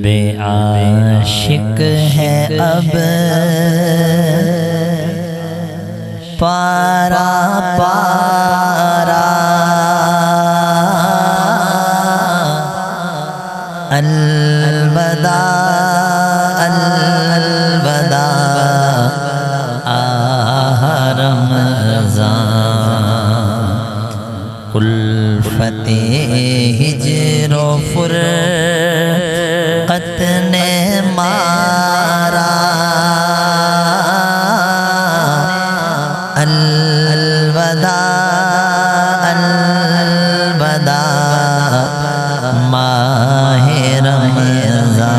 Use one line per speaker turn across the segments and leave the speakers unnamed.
क़ल्बे आशिक है अब पारा पारा, अलवदा अलवदा आह रमज़ान। उल्फ़ते हिज्र फ़ुरक़त ने मारा, अलवदा अलवदा माहे रमज़ान।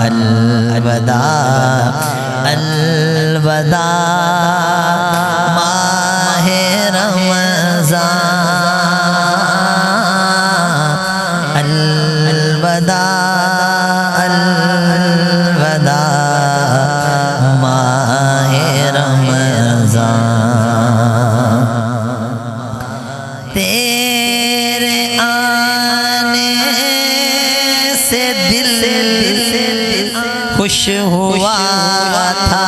अलवदा अलवदा माहे रमज़ान। अलवदा अलवदा माहे रमज़ान। तेरे आने से दिल खुश हुआ था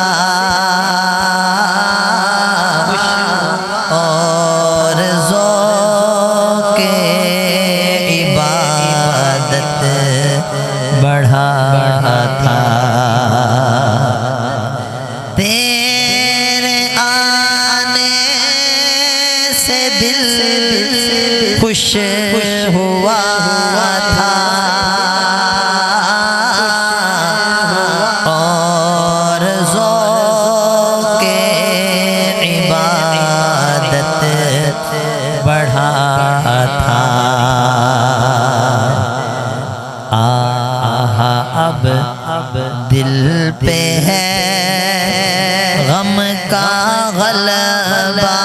और ज़ौक़े इबादत बढ़ा था। तेरे आने से दिल खुश हुआ था और ज़ौक़े इबादत बढ़ा था। आह अब दिल पे है गम का गलबा,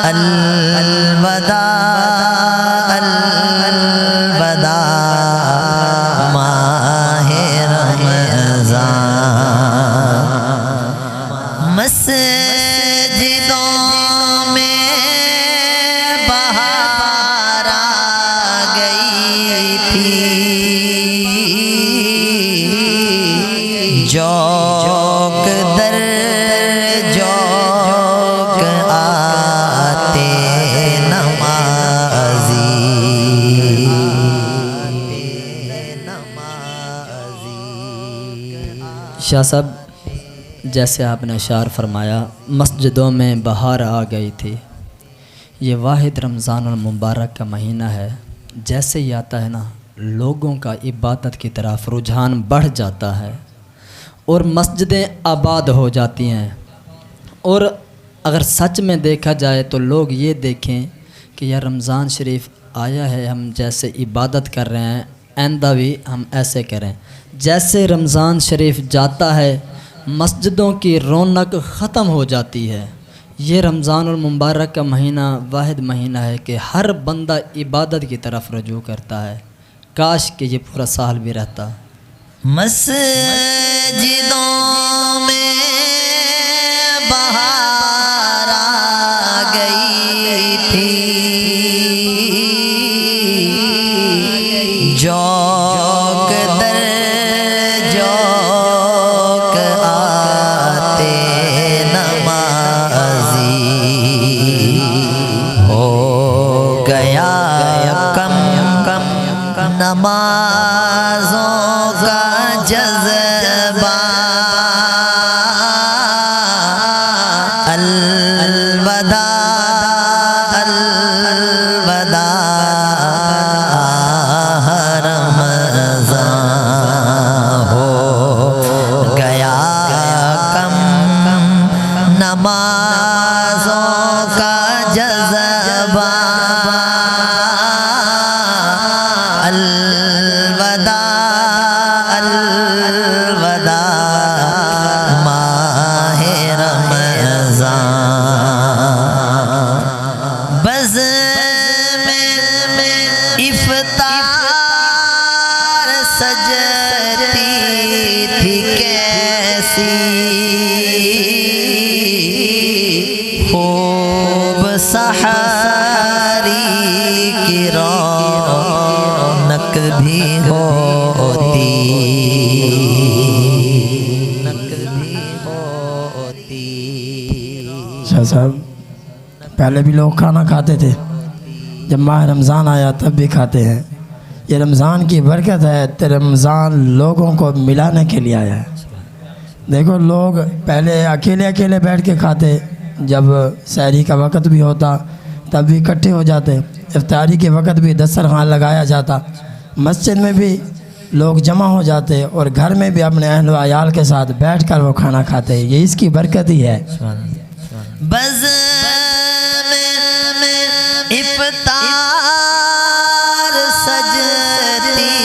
अलवदा अलवदा माहे रमज़ान। मस्जिदों में बहार आ गई थी, जौक दर जौक आते नमाज़ी।
शाह साहब, जैसे आपने अशार फरमाया मस्जिदों में बहार आ गई थी, ये वाहिद रमज़ानुल मुबारक का महीना है। जैसे ही आता है ना, लोगों का इबादत की तरफ रुझान बढ़ जाता है और मस्जिदें आबाद हो जाती हैं। और अगर सच में देखा जाए तो लोग ये देखें कि यार रमज़ान शरीफ आया है, हम जैसे इबादत कर रहे हैं, आइंदा भी हम ऐसे करें। जैसे रमज़ान शरीफ जाता है मस्जिदों की रौनक ख़त्म हो जाती है। ये रमज़ानुल मुबारक का महीना वाहिद महीना है कि हर बंदा इबादत की तरफ रुजू करता है। काश कि ये पूरा साल भी रहता।
मस्जिदों में बहार आ गई थी, जौक दर जौक आते नमाज़ी। हो गया कम कम नमाज़ों का जज़्बा, अलवदा अलवदा आह रमज़ान। हो गया कम नमाज़ों का जज़्बा, अलवदा अलवदा माहे रमज़ान। बज़ में इफ़्तार सजती थी कैसी, खूब सहारी की कभी होती, न कभी होती।
शाह साहब पहले भी लोग खाना खाते थे, जब माह रमज़ान आया तब भी खाते हैं। ये रमज़ान की बरकत है, तो रमज़ान लोगों को मिलाने के लिए आया है। देखो लोग पहले अकेले अकेले बैठ के खाते, जब सहरी का वक़्त भी होता तब भी इकट्ठे हो जाते, इफ्तारी के वक़्त भी दस्तरखान लगाया जाता, मस्जिद में भी लोग जमा हो जाते और घर में भी अपने अहल व अयाल के साथ बैठकर वो खाना खाते। ये इसकी बरकत ही है।
बज़ में इफ्तार सजती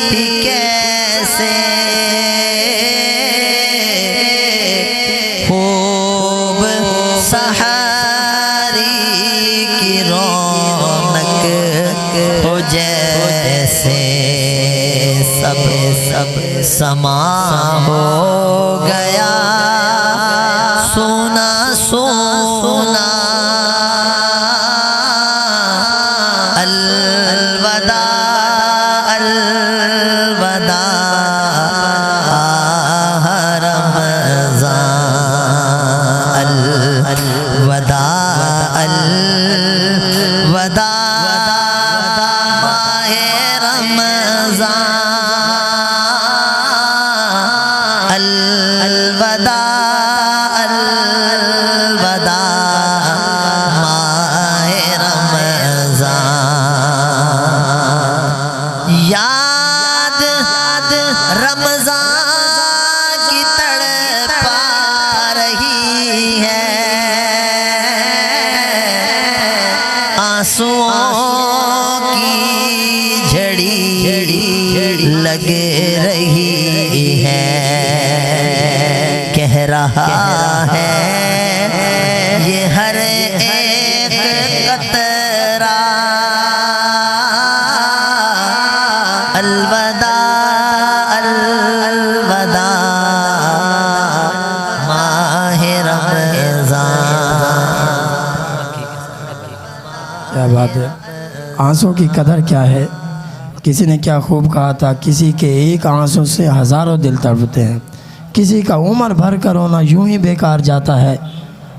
थी कैसे, खूब सहारी की रौनक हो जैसे, सब समा हो गया सोना सोना। अलवदा अलवदा रमज़ान, अलवदा अलवदा माहे रमज़ान, अलवदा अलवदा माहे रमज़ान। याद रमज़ान की तड़पा रही है, आंसुओं की झड़ी लग रही है। कह रहा है ये हर एक कतरा, अलवदा अलवदा माहे रमज़ान।
क्या बात है, आंसू की कदर क्या है। किसी ने क्या खूब कहा था, किसी के एक आंसू से हज़ारों दिल तड़पते हैं, किसी का उम्र भर कर रोना यूं ही बेकार जाता है,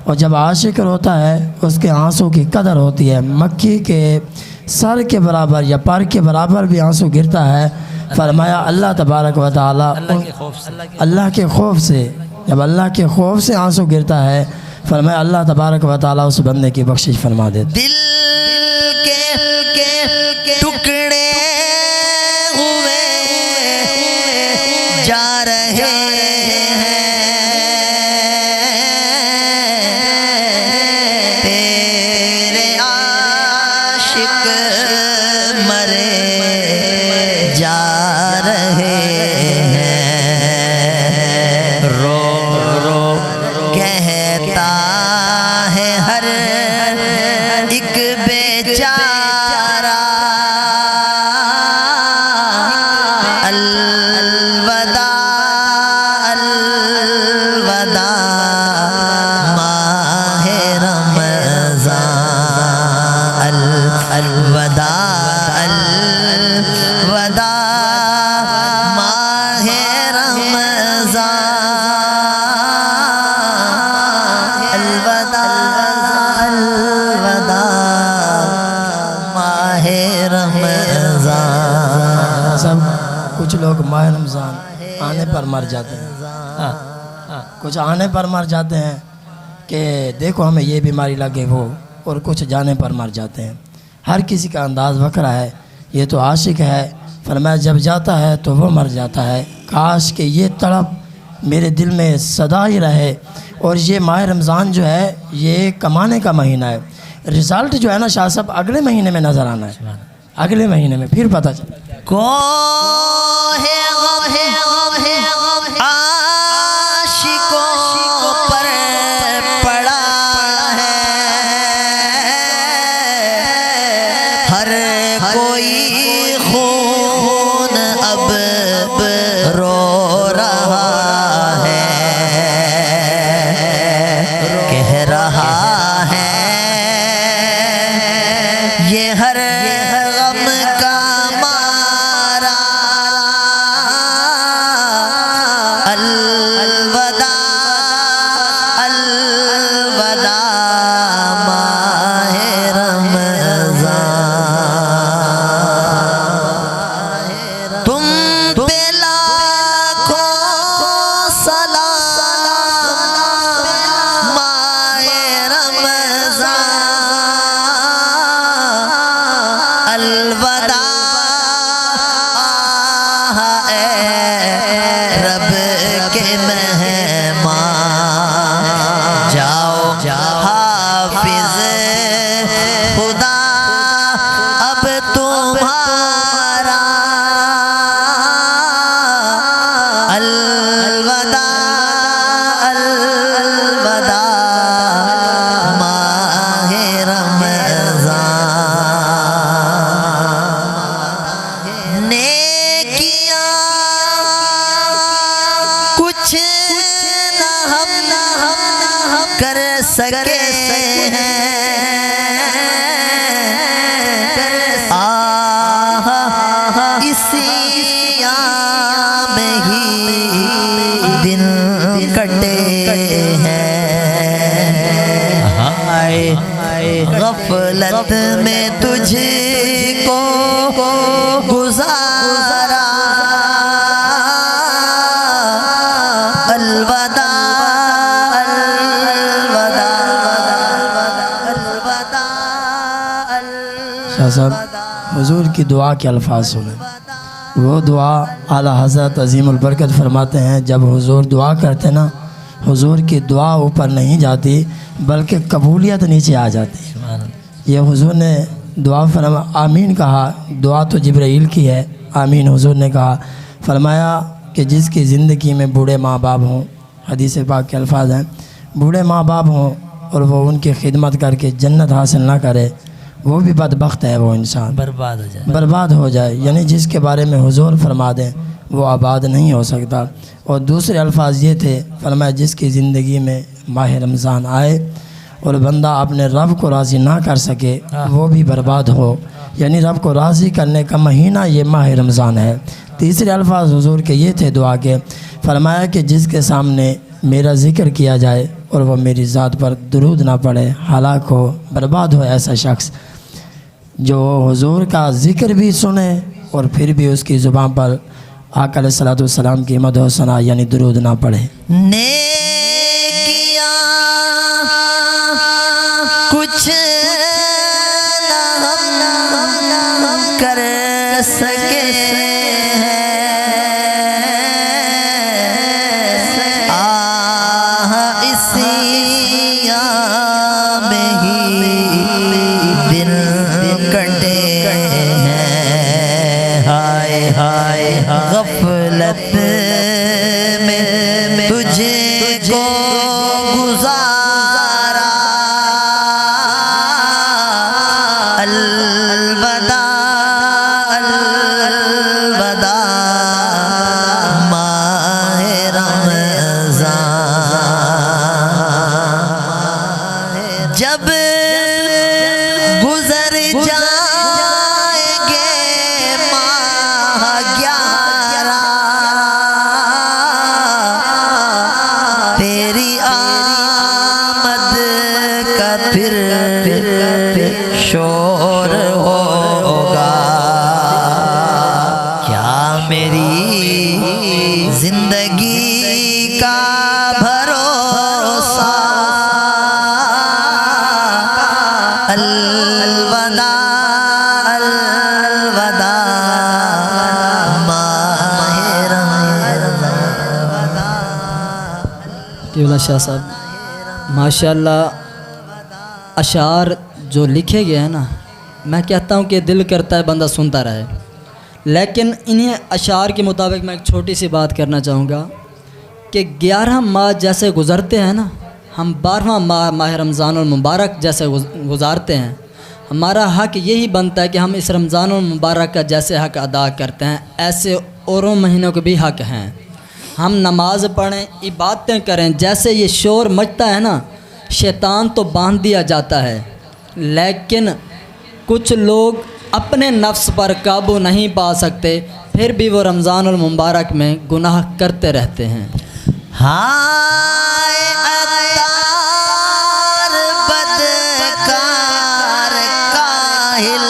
और जब आशिक रोता है उसके आंसू की कदर होती है। मक्खी के सर के बराबर या पर के बराबर भी आंसू गिरता है। फरमाया अल्लाह तबारक व तआला अल्लाह के खौफ से, जब अल्लाह के खौफ से आंसू गिरता है, फरमाया अल्लाह तबारक व तआला उस बंदे की बख्शिश फरमा देते।
दिल के टुकड़े हुए जा रहे हैं, तेरे आशिक मरे जा रहे हैं। रो रो कहता है हर एक बेचारा, अलवदा अलवदा माहे रमज़ान, अलवदा अलवदा माहे रमज़ान, अलवदा अलवदा माहे रमज़ान।
सब कुछ लोग माह रमज़ान आने पर मर जाते हैं, कुछ आने पर मर जाते हैं कि देखो हमें ये बीमारी लगे वो, और कुछ जाने पर मर जाते हैं। हर किसी का अंदाज़ बकरा है। ये तो आशिक है, फरमाया जब जाता है तो वो मर जाता है। काश कि ये तड़प मेरे दिल में सदा ही रहे। और ये माह रमज़ान जो है ये कमाने का महीना है। रिज़ल्ट जो है ना शाह साहब अगले महीने में नज़र आना है, अगले महीने में फिर पता चला।
आशिकों पर पड़ा है, हर कोई खून अब रो रहा है, कह रहा है ये हर गम का अलविदा ए रब के मेहमान, जाओ हाफिज खुदा अब तुम्हारा, अलविदा अलविदा माहे रमज़ान। नेकियां कुछ न हम कर सके हैं, इसी में ही दिन कटे हैं। हाय गफलत में तुझको गुजारा, अलविदा अलविदा अलविदा।
शाह साहब हुजूर की दुआ के अल्फाज सुने। वो दुआ आला हज़रत अज़ीमुल बरकत फरमाते हैं, जब हुजूर दुआ करते ना, हुजूर की दुआ ऊपर नहीं जाती बल्कि कबूलियत नीचे आ जाती। ये हुजूर ने दुआ फरमा आमीन कहा, दुआ तो जिब्राइल की है, आमीन हुजूर ने कहा। फरमाया कि जिसकी ज़िंदगी में बूढ़े माँ बाप हों, हदीस पाक के अल्फाज हैं, बूढ़े माँ बाप हों और वो उनकी खिदमत करके जन्नत हासिल ना करे, वो भी बदबख्त है, वो इंसान बर्बाद हो जाए। यानी जिसके बारे में हुजूर फरमा दें वो आबाद नहीं हो सकता। और दूसरे अल्फाज ये थे, फरमाया जिसकी ज़िंदगी में माह रमज़ान आए और बंदा अपने रब को राज़ी ना कर सके वो भी बर्बाद हो। यानी रब को राज़ी करने का महीना ये माह रमज़ान है। तीसरे अल्फाज हुजूर के ये थे दुआ के, फरमाया कि जिसके सामने मेरा ज़िक्र किया जाए और वह मेरी ज़ात पर दुरूद ना पढ़े, हलाक हो, बर्बाद हो ऐसा शख्स जो हुजूर का ज़िक्र भी सुने और फिर भी उसकी ज़ुबान पर आका अलैहिस्सलातु वस्सलाम की मदह व सना यानी दुरूद ना पढ़े।
नेकियां कुछ न हम कर सके हैं, इसी में ही दिन कटे हैं। हाय हाय गफलत में तुझको गुजारा, अलविदा अलविदा माहे रमज़ान। जब गुजर जाएंगे माह 11, तेरी आमद का फिर शोर होगा। क्या मेरी जिंदगी का भरोसा, अलविदा अलविदा माहे रमज़ान।
केवला शाह साहब माशाल्लाह अशार जो लिखे गए हैं ना, मैं कहता हूँ कि दिल करता है बंदा सुनता रहे। लेकिन इन्हीं अशार के मुताबिक मैं एक छोटी सी बात करना चाहूँगा कि 11 माह जैसे गुज़रते हैं ना, हम 12वां माह रमज़ानुल मुबारक जैसे गुजारते हैं। हमारा हक़ यही बनता है कि हम इस रमज़ानुल मुबारक का जैसे हक़ अदा करते हैं ऐसे औरों महीनों के भी हक़ हैं। हम नमाज़ पढ़ें, इबादतें करें। जैसे ये शोर मचता है ना, शैतान तो बांध दिया जाता है, लेकिन कुछ लोग अपने नफ्स पर काबू नहीं पा सकते, फिर भी वो रमज़ानुल मुबारक में गुनाह करते रहते हैं।
हाय अत्तार बदकार काहिल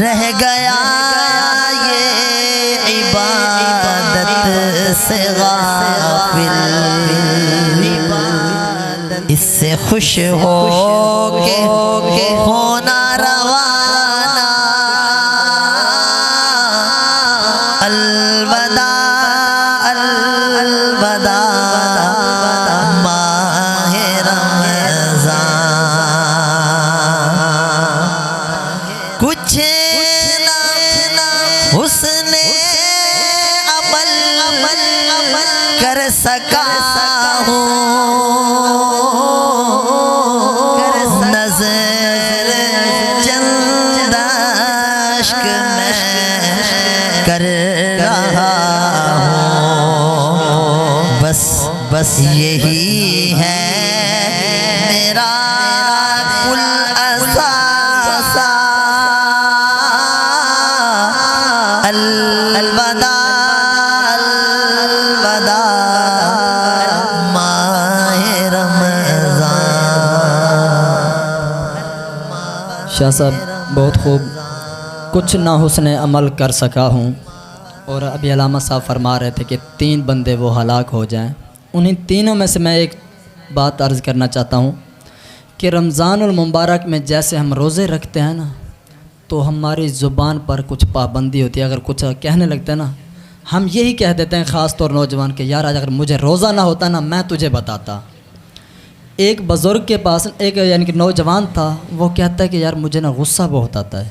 रह गया ये इबादत से गाफिल, इससे खुश हो के यही है मेरा कुल असासा। अलविदा अलविदा माहे रमज़ान।
शाह साहब बहुत खूब। कुछ ना हुस्न अमल कर सका हूँ। और अभी अलामा साहब फरमा रहे थे कि 3 बंदे वो हलाक हो जाएं। उन्हीं तीनों में से मैं एक बात अर्ज़ करना चाहता हूँ कि रमज़ानुल मुबारक में जैसे हम रोज़े रखते हैं ना, तो हमारी ज़ुबान पर कुछ पाबंदी होती है। अगर कुछ कहने लगते हैं ना, हम यही कह देते हैं ख़ास तौर नौजवान के, यार आज अगर मुझे रोज़ा ना होता ना मैं तुझे बताता। एक बुज़ुर्ग के पास एक यानी कि नौजवान था, वो कहता है कि यार मुझे ना गुस्सा बहुत आता है।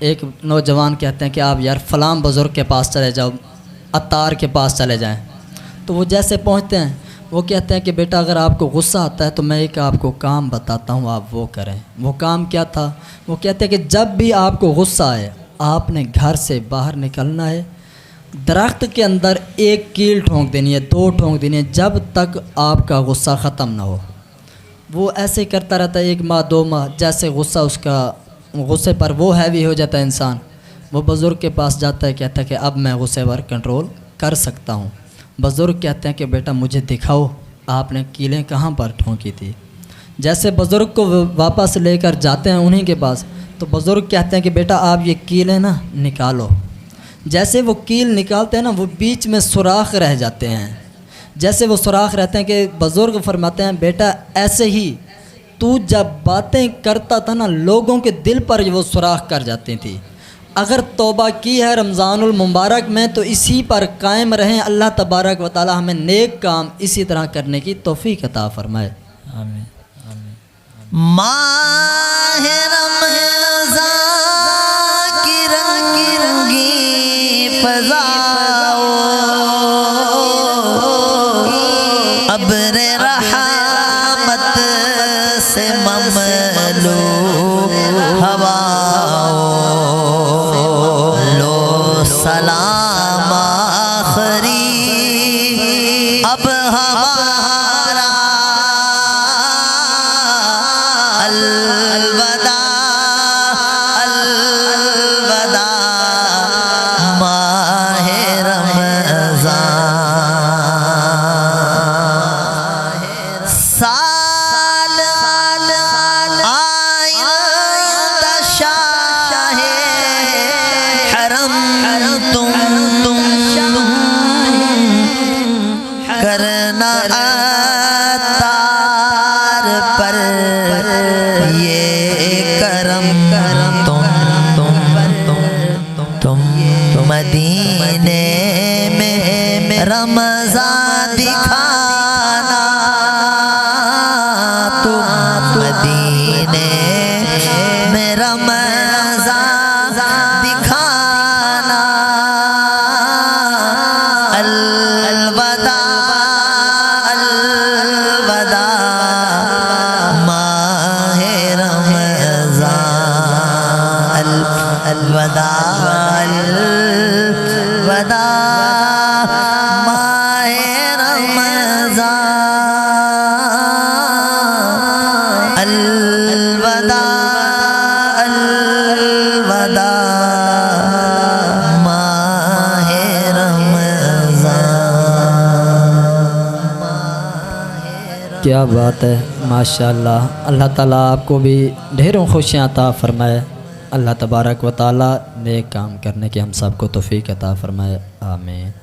एक नौजवान कहते हैं कि आप यार फ़लाँ बुज़ुर्ग के पास चले जाओ, अत्तार के पास चले जाएं। तो वो जैसे पहुंचते हैं, वो कहते हैं कि बेटा अगर आपको गुस्सा आता है तो मैं एक आपको काम बताता हूं, आप वो करें। वो काम क्या था? वो कहते हैं कि जब भी आपको गुस्सा आए, आपने घर से बाहर निकलना है, दरख्त के अंदर एक कील ठोंक देनी है, 2 ठोंक देनी है, जब तक आपका गुस्सा ख़त्म ना हो। वो ऐसे ही करता रहता है 1 माह 2 माह। जैसे गुस्सा उसका गुस्से पर वो हैवी हो जाता है इंसान, वो बुज़ुर्ग के पास जाता है, कहता है कि अब मैं गुस्से पर कंट्रोल कर सकता हूँ। बुज़ुर्ग कहते हैं कि बेटा मुझे दिखाओ आपने कीलें कहाँ पर ठोंकी थी। जैसे बुज़ुर्ग को वापस लेकर जाते हैं उन्हीं के पास, तो बुज़ुर्ग कहते हैं कि बेटा आप ये कीलें ना निकालो। जैसे वो कील निकालते हैं ना, वो बीच में सुराख रह जाते हैं। जैसे वो सुराख रहते हैं कि बुज़ुर्ग फरमाते हैं बेटा ऐसे ही तू जब बातें करता था ना, लोगों के दिल पर वो सुराख कर जाती थी। अगर तौबा की है रमज़ानुल मुबारक में तो इसी पर कायम रहें। अल्लाह तबारक व तआला हमें नेक काम इसी तरह करने की तौफीक अता फरमाए। आमीन आमीन।
माह रमज़ान की रंगी फ़ज़ाओ, अब्र रहमत से ममलू हवाओ, लो सलाम आखरी अब हमारा, अलविदा अलविदा माहे रमज़ान। साल आइंदा शाहे हरम तुम करना अतार पर ये करम तुम मदीने में रमज़ान दिखाना, तुम मदीने में रमज़ान दिखाना, अलविदा अलविदा माहे रमज़ान, अलविदा अलविदा माहे रमज़ान, अलविदा अलविदा माहे रमज़ान।
क्या बात है, माशाअल्लाह। अल्लाह ताला आपको भी ढेरों खुशियाँ अता फरमाए। अल्लाह तबारक व तआला नेक काम करने की हम सबको तौफीक अता फरमाए। आमीन।